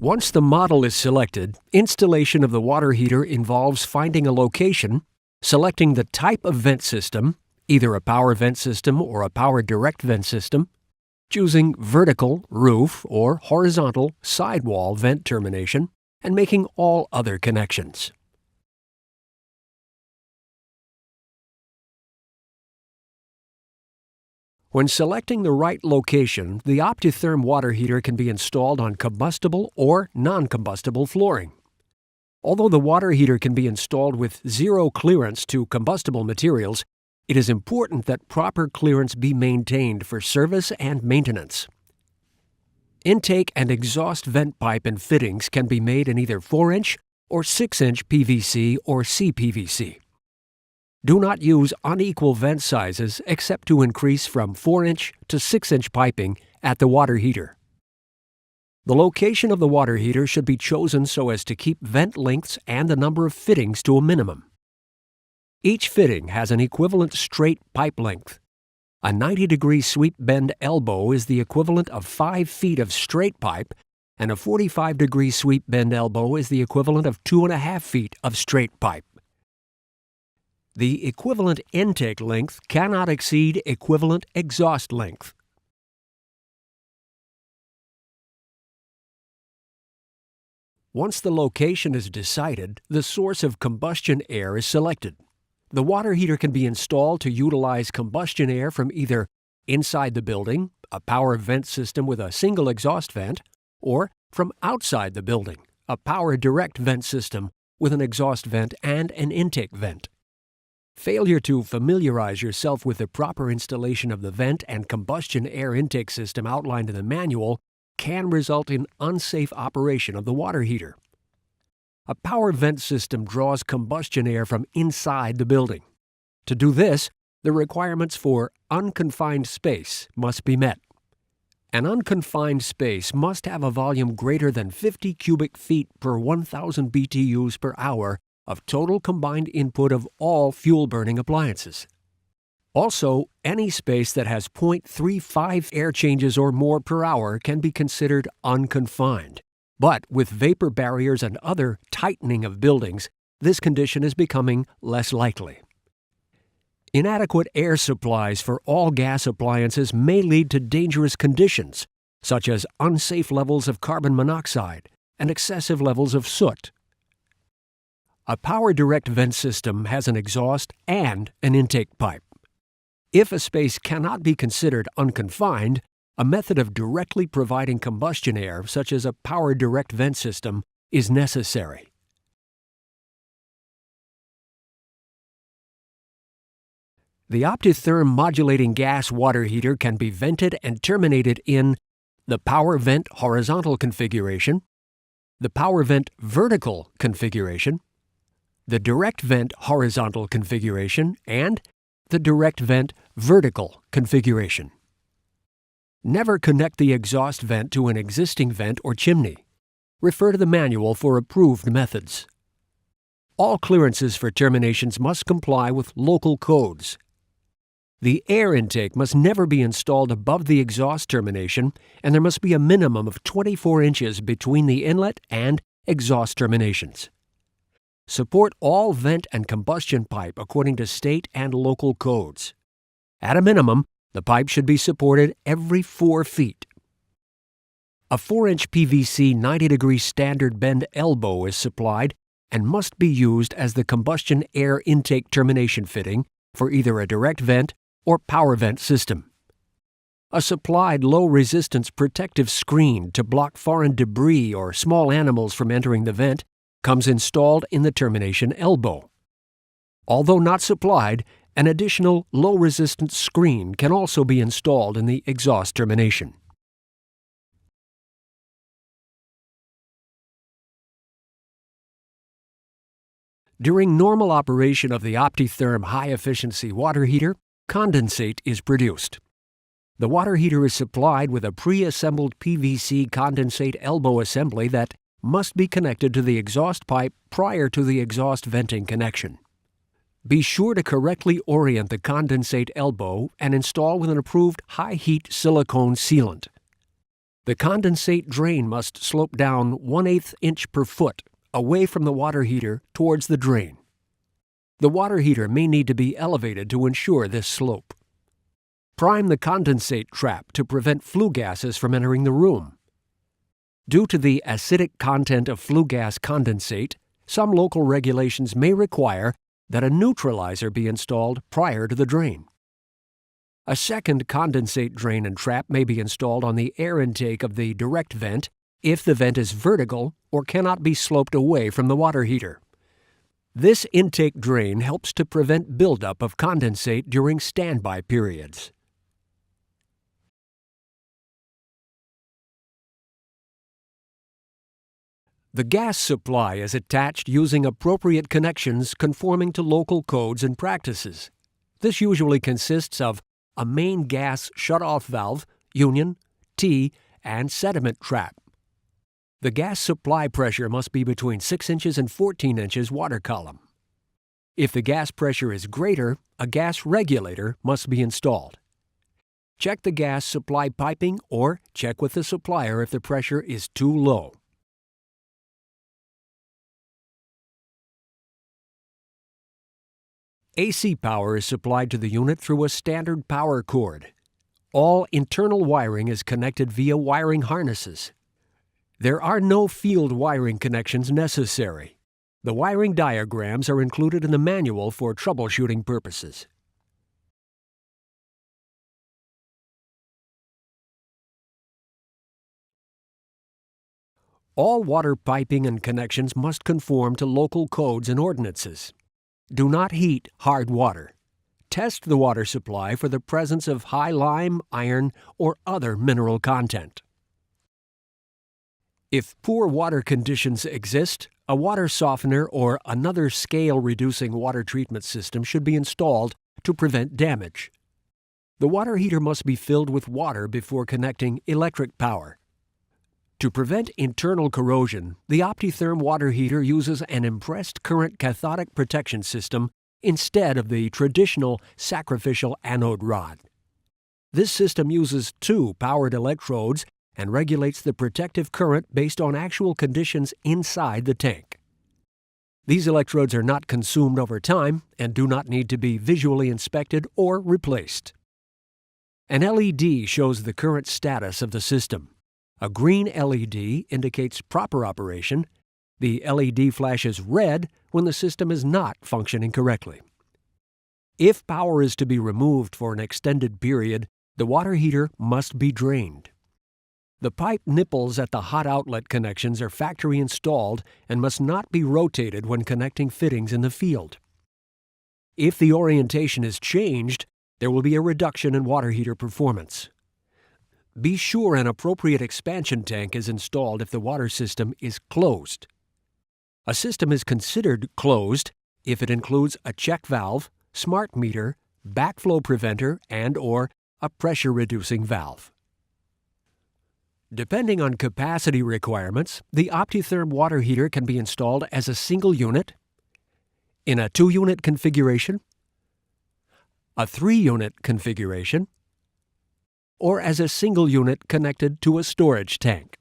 Once the model is selected, installation of the water heater involves finding a location, selecting the type of vent system, either a power vent system or a power direct vent system, choosing vertical, roof, or horizontal, sidewall vent termination, and making all other connections. When selecting the right location, the optiTHERM water heater can be installed on combustible or non-combustible flooring. Although the water heater can be installed with zero clearance to combustible materials, it is important that proper clearance be maintained for service and maintenance. Intake and exhaust vent pipe and fittings can be made in either 4-inch or 6-inch PVC or CPVC. Do not use unequal vent sizes except to increase from 4-inch to 6-inch piping at the water heater. The location of the water heater should be chosen so as to keep vent lengths and the number of fittings to a minimum. Each fitting has an equivalent straight pipe length. A 90-degree sweep bend elbow is the equivalent of 5 feet of straight pipe, and a 45-degree sweep bend elbow is the equivalent of 2.5 feet of straight pipe. The equivalent intake length cannot exceed equivalent exhaust length. Once the location is decided, the source of combustion air is selected. The water heater can be installed to utilize combustion air from either inside the building, a power vent system with a single exhaust vent, or from outside the building, a power direct vent system with an exhaust vent and an intake vent. Failure to familiarize yourself with the proper installation of the vent and combustion air intake system outlined in the manual can result in unsafe operation of the water heater. A power vent system draws combustion air from inside the building. To do this, the requirements for unconfined space must be met. An unconfined space must have a volume greater than 50 cubic feet per 1,000 BTUs per hour of total combined input of all fuel-burning appliances. Also, any space that has 0.35 air changes or more per hour can be considered unconfined. But with vapor barriers and other tightening of buildings, this condition is becoming less likely. Inadequate air supplies for all gas appliances may lead to dangerous conditions, such as unsafe levels of carbon monoxide and excessive levels of soot. A power direct vent system has an exhaust and an intake pipe. If a space cannot be considered unconfined, a method of directly providing combustion air, such as a power direct vent system, is necessary. The optiTHERM modulating gas water heater can be vented and terminated in the power vent horizontal configuration, the power vent vertical configuration, the direct vent horizontal configuration, and the direct vent vertical configuration. Never connect the exhaust vent to an existing vent or chimney. Refer to the manual for approved methods. All clearances for terminations must comply with local codes. The air intake must never be installed above the exhaust termination, and there must be a minimum of 24 inches between the inlet and exhaust terminations. Support all vent and combustion pipe according to state and local codes. At a minimum, the pipe should be supported every 4 feet. A 4-inch PVC 90-degree standard bend elbow is supplied and must be used as the combustion air intake termination fitting for either a direct vent or power vent system. A supplied low-resistance protective screen to block foreign debris or small animals from entering the vent comes installed in the termination elbow. Although not supplied, an additional low-resistance screen can also be installed in the exhaust termination. During normal operation of the optiTHERM high-efficiency water heater, condensate is produced. The water heater is supplied with a pre-assembled PVC condensate elbow assembly that must be connected to the exhaust pipe prior to the exhaust venting connection. Be sure to correctly orient the condensate elbow and install with an approved high-heat silicone sealant. The condensate drain must slope down 1/8 inch per foot away from the water heater towards the drain. The water heater may need to be elevated to ensure this slope. Prime the condensate trap to prevent flue gases from entering the room. Due to the acidic content of flue gas condensate, some local regulations may require that a neutralizer be installed prior to the drain. A second condensate drain and trap may be installed on the air intake of the direct vent if the vent is vertical or cannot be sloped away from the water heater. This intake drain helps to prevent buildup of condensate during standby periods. The gas supply is attached using appropriate connections conforming to local codes and practices. This usually consists of a main gas shutoff valve, union, T, and sediment trap. The gas supply pressure must be between 6 inches and 14 inches water column. If the gas pressure is greater, a gas regulator must be installed. Check the gas supply piping or check with the supplier if the pressure is too low. AC power is supplied to the unit through a standard power cord. All internal wiring is connected via wiring harnesses. There are no field wiring connections necessary. The wiring diagrams are included in the manual for troubleshooting purposes. All water piping and connections must conform to local codes and ordinances. Do not heat hard water. Test the water supply for the presence of high lime, iron, or other mineral content. If poor water conditions exist, a water softener or another scale-reducing water treatment system should be installed to prevent damage. The water heater must be filled with water before connecting electric power. To prevent internal corrosion, the optiTHERM water heater uses an impressed current cathodic protection system instead of the traditional sacrificial anode rod. This system uses 2 powered electrodes and regulates the protective current based on actual conditions inside the tank. These electrodes are not consumed over time and do not need to be visually inspected or replaced. An LED shows the current status of the system. A green LED indicates proper operation. The LED flashes red when the system is not functioning correctly. If power is to be removed for an extended period, the water heater must be drained. The pipe nipples at the hot outlet connections are factory installed and must not be rotated when connecting fittings in the field. If the orientation is changed, there will be a reduction in water heater performance. Be sure an appropriate expansion tank is installed if the water system is closed. A system is considered closed if it includes a check valve, smart meter, backflow preventer, and/or a pressure-reducing valve. Depending on capacity requirements, the optiTHERM water heater can be installed as a single unit, in a 2-unit configuration, a 3-unit configuration, or as a single unit connected to a storage tank.